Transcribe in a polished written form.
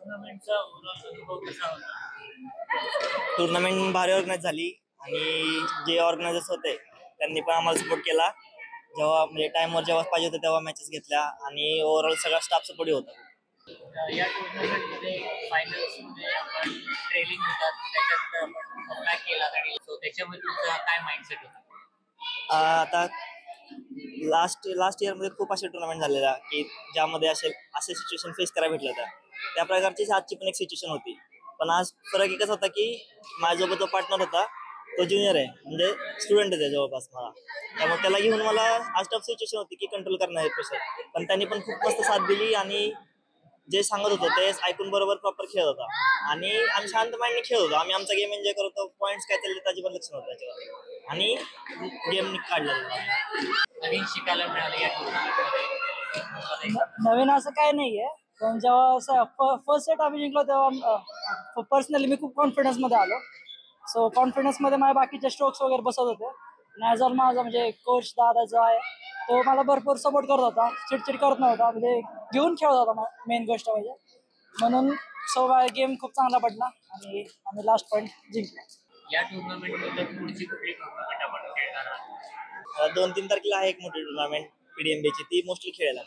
टुर्नामेंटचा overall अनुभव कसा होता? टुर्नामेंट भारी ऑर्गनाईज झाली आणि जे ऑर्गनायझर्स होते त्यांनी पण आम्हाला सपोर्ट केला. जेव्हा म्हणजे टाइमवर जेव्हा पाहिजे होतं तेव्हा मॅचेस घेतल्या आणि ओव्हरऑल सगळा स्टाफ सपोर्टिव्ह होता. या टुर्नामेंटमध्ये फायनल्समध्ये आपण ट्रेलिंग होतात, त्याच्यात आपण कमबॅक केला आणि सो त्याच्यामध्ये तुमचा काय माइंडसेट होता? आता लास्ट लास्ट इयरमध्ये खूप असे टुर्नामेंट झालेल्या की ज्यामध्ये असे सिच्युएशन फेस करायला भेटलं होतं. त्या प्रकारचीच आजची पण एक सिच्युएशन होती. पण आज फरक एकच होता की माझ्यासोबत जो पार्टनर होता तो ज्युनियर आहे, म्हणजे स्टुडंट आहे जवळपास मला. त्यामुळे त्याला घेऊन मला आज टफ सिच्युएशन होती की कंट्रोल करणार प्रेशर. पण त्यांनी पण खूप मस्त साथ दिली आणि जे सांगत होतो ते ऐकून बरोबर प्रॉपर खेळत होता आणि आम्ही शांत माइंडने खेळत होतो. आम्ही आमचा गेम एन्जॉय करत होतो. पॉईंट्स काय चालले त्याची पण लक्ष नव्हतं त्याच्यावर आणि गेम काढला नवीन शिकायला मिळालं या टुर्नामेंटमध्ये? नवीन असं काय नाहीये, पण जेव्हा फर्स्ट सेट आम्ही जिंकलो तेव्हा पर्सनली मी खूप कॉन्फिडन्समध्ये आलो. सो कॉन्फिडन्समध्ये माझ्या बाकीचे स्ट्रोक्स वगैरे बसत होते आणि ॲज ऑल माझा म्हणजे कोच दादा जो आहे तो मला भरपूर सपोर्ट करत होता, चिडचिड करत नव्हता, म्हणजे घेऊन खेळत होता. मेन गोष्ट म्हणजे म्हणून सो गेम खूप चांगला पडला आणि आम्ही लास्ट पॉईंट जिंकलो. या टुर्नामेंटमध्ये पुढची कुठली टुर्नामेंट आपण खेळणार आहात? 2-3 तारखेला आहे एक मोठी टुर्नामेंट PDMB ची, ती मोस्टली खेळायला.